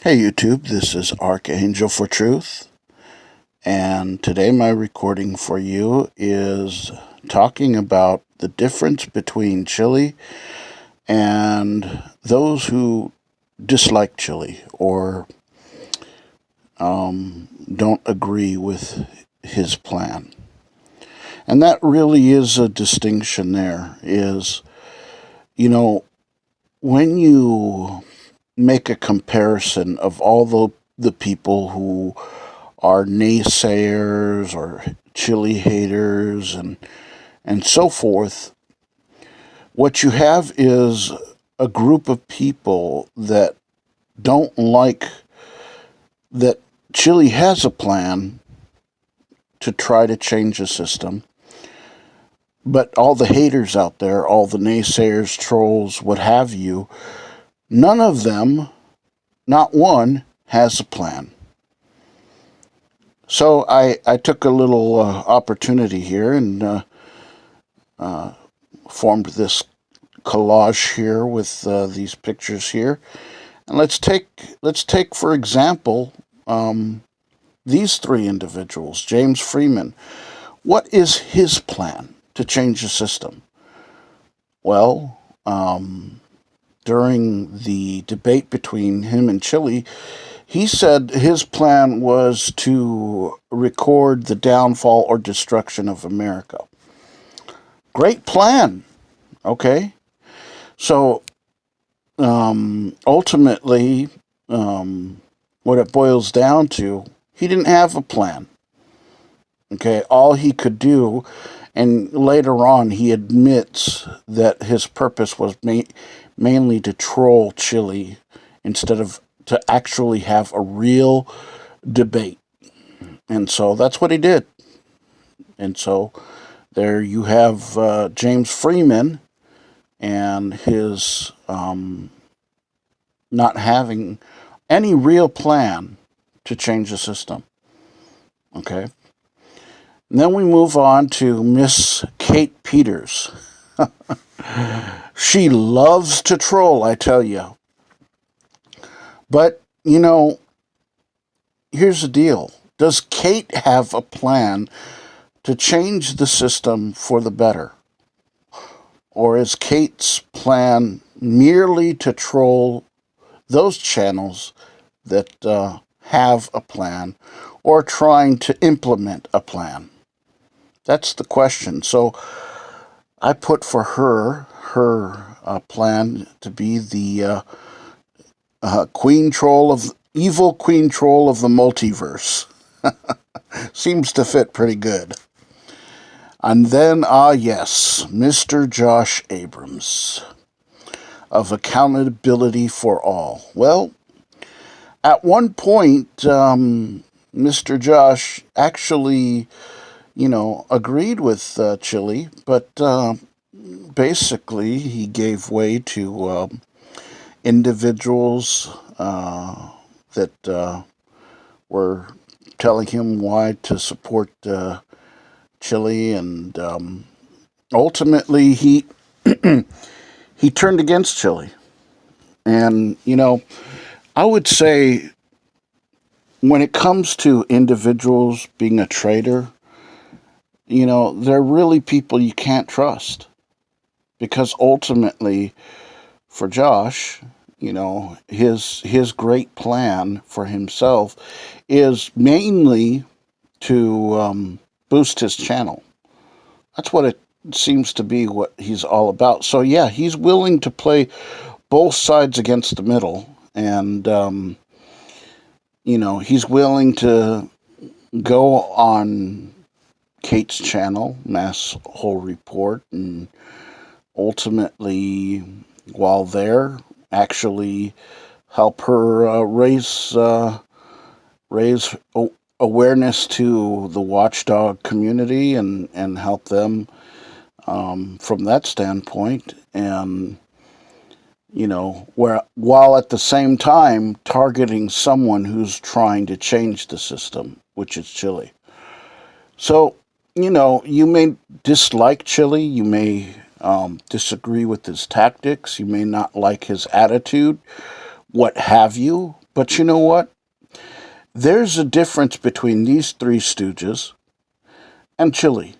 Hey YouTube, this is Archangel for Truth, and today my recording for you is talking about the difference between Chille and those who dislike Chille or don't agree with his plan. And that really is a distinction there, is, when you make a comparison of all the people who are naysayers or Chille haters and so forth, what you have is a group of people that don't like that Chille has a plan to try to change the system. But all the haters out there, all the naysayers, trolls, what have you, none of them, not one, has a plan. So I took a little opportunity here and formed this collage here with these pictures here. And let's take for example these three individuals. James Freeman. What is his plan to change the system? Well, during the debate between him and Chille, he said his plan was to record the downfall or destruction of America. Great plan. Okay. So, ultimately, what it boils down to, he didn't have a plan. Okay. All he could do, and later on, he admits that his purpose was mainly to troll Chille instead of to actually have a real debate. And so that's what he did. And so there you have James Freeman and his not having any real plan to change the system. Okay. And then we move on to Miss Kate Peters. She loves to troll, I tell you. But, here's the deal. Does Kate have a plan to change the system for the better? Or is Kate's plan merely to troll those channels that have a plan or trying to implement a plan? That's the question. So I put for her plan to be the evil queen troll of the multiverse. Seems to fit pretty good. And then, yes, Mr. Josh Abrams of Accountability for All. Well, at one point, Mr. Josh actually, agreed with Chille, but basically he gave way to individuals that were telling him why to support Chille, and ultimately he he turned against Chille. And I would say when it comes to individuals being a traitor, they're really people you can't trust, because ultimately for Josh, his great plan for himself is mainly to boost his channel. That's what it seems to be, what he's all about. So yeah, he's willing to play both sides against the middle, and he's willing to go on Kate's channel, Mass Whole Report, and ultimately, while there, actually help her raise awareness to the watchdog community and help them from that standpoint, and while at the same time targeting someone who's trying to change the system, which is Chille. So you may dislike Chille, you may disagree with his tactics, you may not like his attitude, what have you, But you know what? There's a difference between these three stooges and Chille.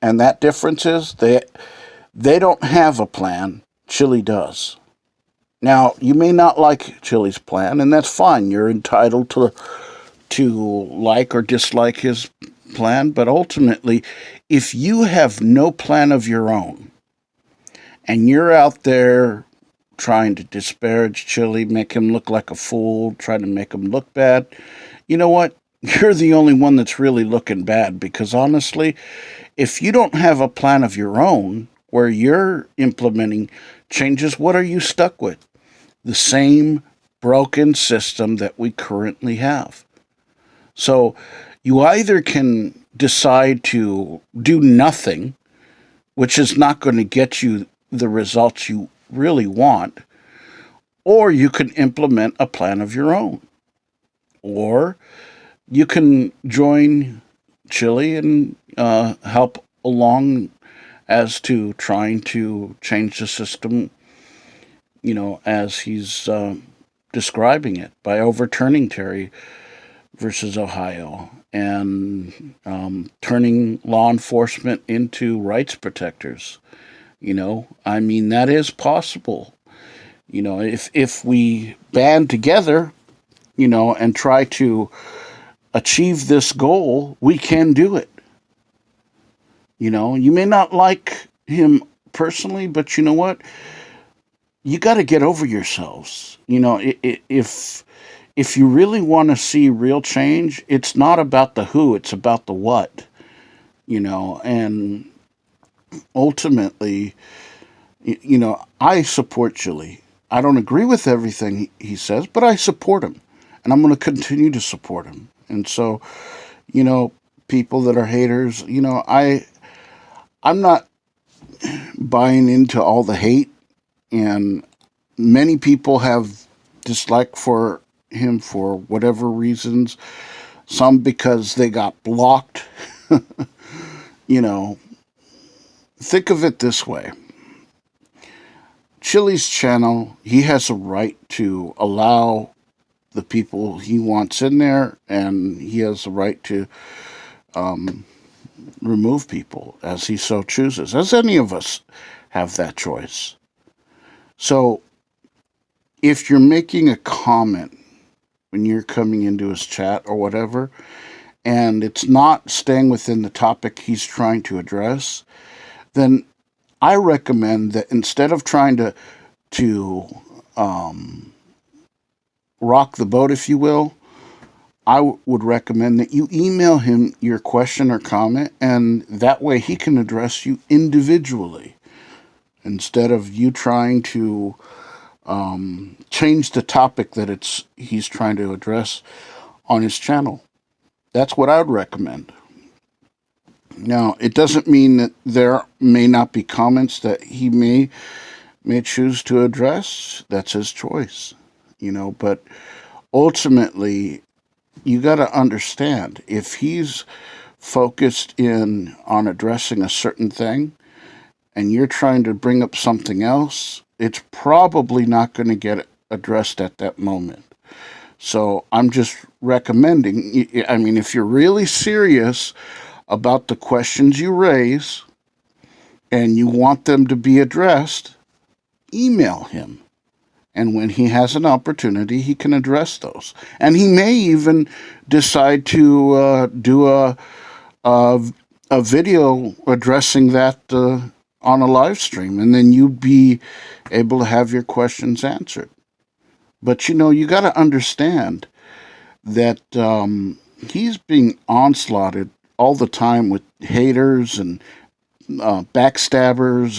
And that difference is they don't have a plan. Chille does. Now, you may not like Chille's plan, and that's fine. You're entitled to like or dislike his plan, but ultimately, if you have no plan of your own and you're out there trying to disparage Chille, make him look like a fool, trying to make him look bad, you know what? You're the only one that's really looking bad, because honestly, if you don't have a plan of your own where you're implementing changes, what are you stuck with? The same broken system that we currently have. So you either can decide to do nothing, which is not going to get you the results you really want, or you can implement a plan of your own. Or you can join Chille and help along as to trying to change the system, as he's describing it, by overturning Terry versus Ohio and turning law enforcement into rights protectors. That is possible. If we band together, and try to achieve this goal, we can do it. You may not like him personally, but you know what? You got to get over yourselves. If you really want to see real change, it's not about the who, it's about the what. And ultimately, I support Chille. I don't agree with everything he says, but I support him. And I'm going to continue to support him. And so, people that are haters, I'm not buying into all the hate. And many people have dislike for him for whatever reasons. Some because they got blocked. Think of it this way. Chille's channel, he has a right to allow the people he wants in there, and he has the right to remove people as he so chooses, as any of us have that choice. So, if you're making a comment when you're coming into his chat or whatever, and it's not staying within the topic he's trying to address, then I recommend that instead of trying to rock the boat, if you will, I would recommend that you email him your question or comment, and that way he can address you individually instead of you trying to change the topic that he's trying to address on his channel. That's what I would recommend. Now, it doesn't mean that there may not be comments that he may choose to address. That's his choice, but ultimately, you got to understand, if he's focused in on addressing a certain thing and you're trying to bring up something else, it's probably not going to get addressed at that moment. So I'm just recommending, if you're really serious about the questions you raise and you want them to be addressed, email him. And when he has an opportunity, he can address those. And he may even decide to do a video addressing that on a live stream. And then you'd be able to have your questions answered. But, you got to understand that he's being onslaughted all the time with haters and backstabbers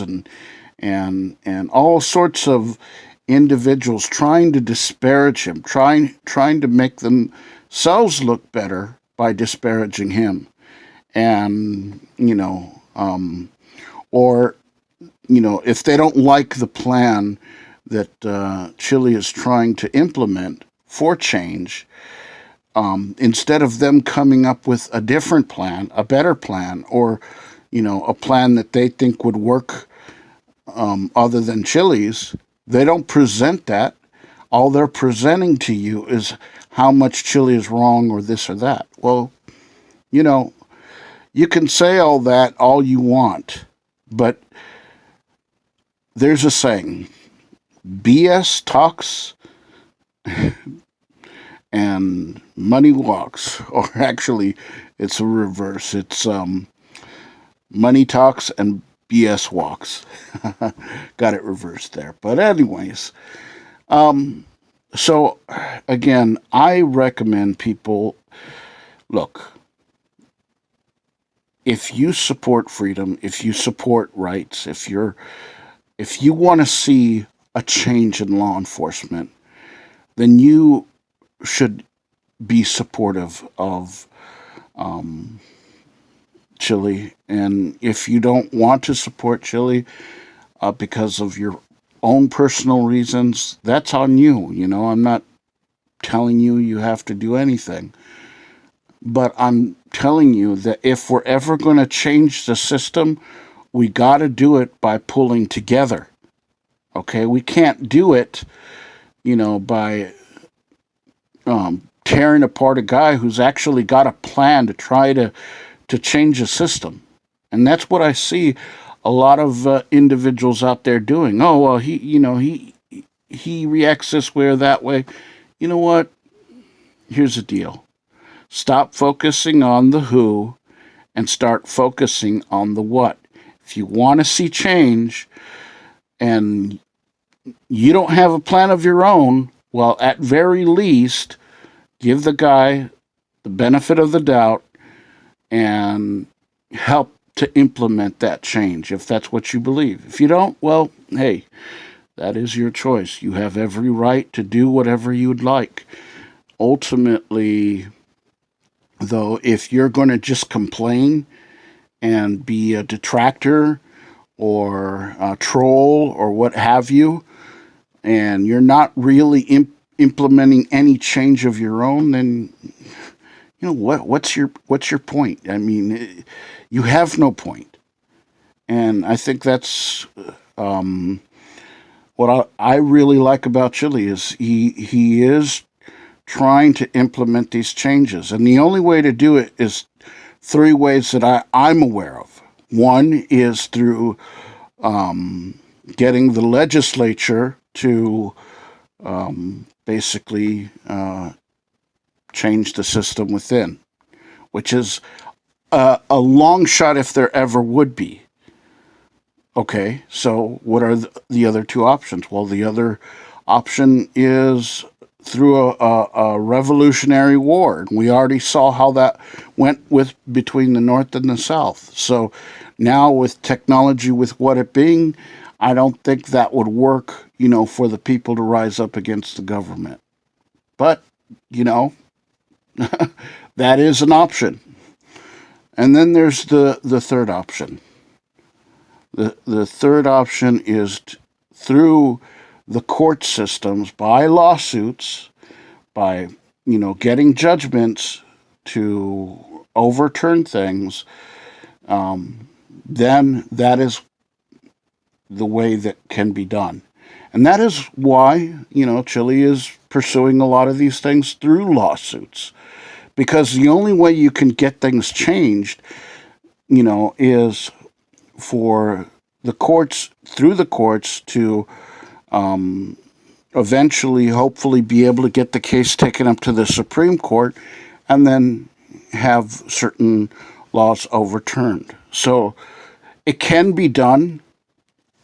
and all sorts of individuals trying to disparage him, trying to make themselves look better by disparaging him. And, or, if they don't like the plan that Chille is trying to implement for change, instead of them coming up with a different plan, a better plan, or, a plan that they think would work other than Chille's, they don't present that. all they're presenting to you is how much Chile is wrong or this or that. Well, you know, you can say all that all you want, but there's a saying: BS talks and money walks. Or actually, it's a reverse. It's money talks and BS walks. Got it reversed there. But anyways, so again, I recommend people look. If you support freedom, if you support rights, if you want to see a change in law enforcement, then you should be supportive of Chile. And if you don't want to support Chile because of your own personal reasons, that's on you. You know, I'm not telling you you have to do anything. But I'm telling you that if we're ever going to change the system, we got to do it by pulling together. Okay? We can't do it, by tearing apart a guy who's actually got a plan to try to change the system. And that's what I see a lot of individuals out there doing. Oh, well, he reacts this way or that way. You know what? Here's the deal. Stop focusing on the who and start focusing on the what. If you want to see change and you don't have a plan of your own, well, at very least, give the guy the benefit of the doubt and help to implement that change if that's what you believe. If you don't, well, hey, that is your choice. You have every right to do whatever you'd like. Ultimately, though, if you're going to just complain and be a detractor or a troll or what have you, and you're not really implementing any change of your own, then what's your point? I mean, you have no point. And I think that's what I really like about Chile is he is trying to implement these changes. And the only way to do it is three ways that I'm aware of. One is through getting the legislature to basically change the system within, which is a long shot if there ever would be. Okay, so what are the other two options? Well, the other option is through a revolutionary war. We already saw how that went between the North and the South. So now with technology, with what it being, I don't think that would work, for the people to rise up against the government. But, that is an option. And then there's the third option. The third option is through the court systems, by lawsuits, by, getting judgments to overturn things, then that is the way that can be done. And that is why, Chile is pursuing a lot of these things through lawsuits. Because the only way you can get things changed, is for the courts, through the courts, to eventually, hopefully, be able to get the case taken up to the Supreme Court and then have certain laws overturned. So it can be done.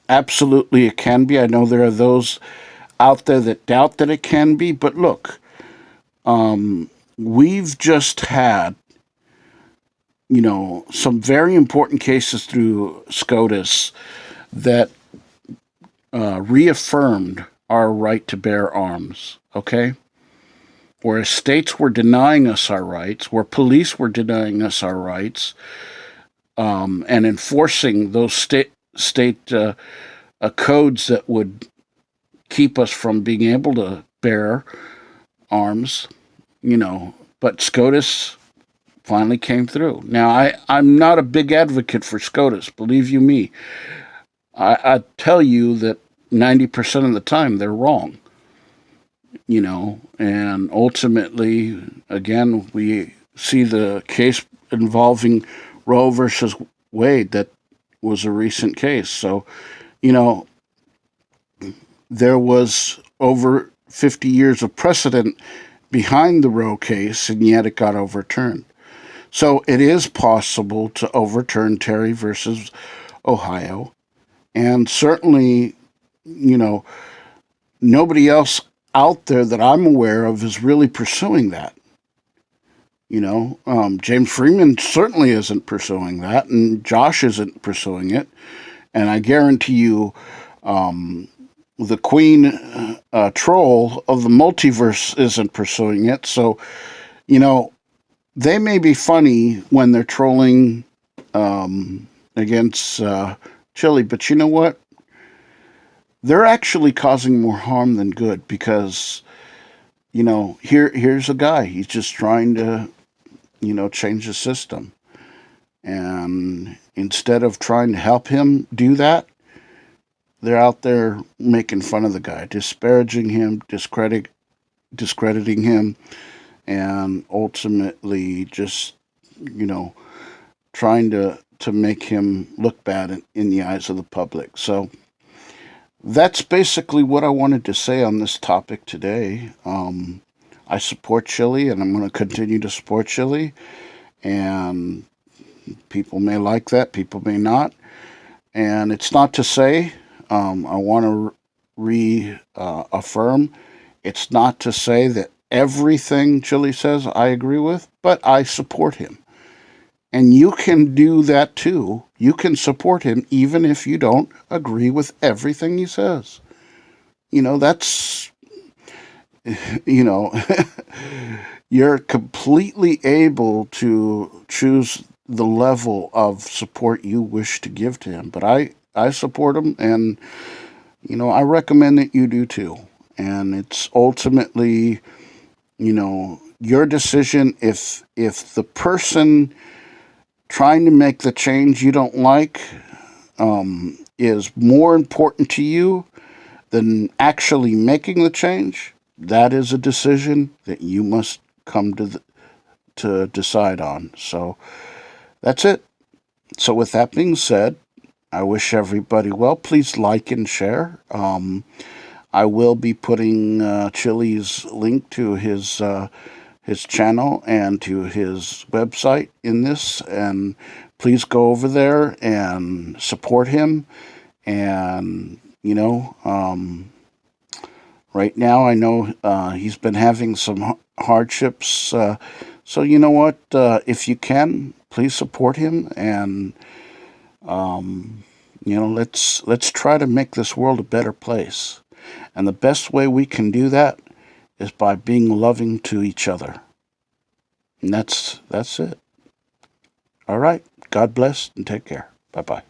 Absolutely, it can be. I know there are those out there that doubt that it can be. But look, we've just had, some very important cases through SCOTUS that reaffirmed our right to bear arms, okay? Where states were denying us our rights, where police were denying us our rights, and enforcing those state codes that would keep us from being able to bear arms, but SCOTUS finally came through. Now, I'm not a big advocate for SCOTUS, believe you me. I tell you that 90% of the time they're wrong. and ultimately, again, we see the case involving Roe versus Wade. That was a recent case. So, you know, there was over 50 years of precedent behind the Roe case, and yet it got overturned. So it is possible to overturn Terry versus Ohio. And certainly, you know, nobody else out there that I'm aware of is really pursuing that. James Freeman certainly isn't pursuing that, and Josh isn't pursuing it. And I guarantee you, the Queen troll of the multiverse isn't pursuing it. So, you know, they may be funny when they're trolling against Chille, but you know what? They're actually causing more harm than good because, here's a guy. He's just trying to, change the system. And instead of trying to help him do that, they're out there making fun of the guy, disparaging him, discrediting him, and ultimately just, trying to make him look bad in the eyes of the public. So that's basically what I wanted to say on this topic today. I support Chille, and I'm going to continue to support Chille. And people may like that, people may not. And it's not to say, I want to reaffirm, it's not to say that everything Chille says I agree with, but I support him. And you can do that too. You can support him even if you don't agree with everything he says. That's, you know, you're completely able to choose the level of support you wish to give to him. But I support him, and, I recommend that you do too. And it's ultimately, your decision. If the person trying to make the change you don't like is more important to you than actually making the change, that is a decision that you must come to decide on. So that's it. So with that being said, I wish everybody well. Please like and share. I will be putting Chille's link to his channel and to his website in this, and please go over there and support him. And right now I know he's been having some hardships, so you know what, if you can, please support him. And let's try to make this world a better place. And the best way we can do that is by being loving to each other. And that's it. All right. God bless and take care. Bye-bye.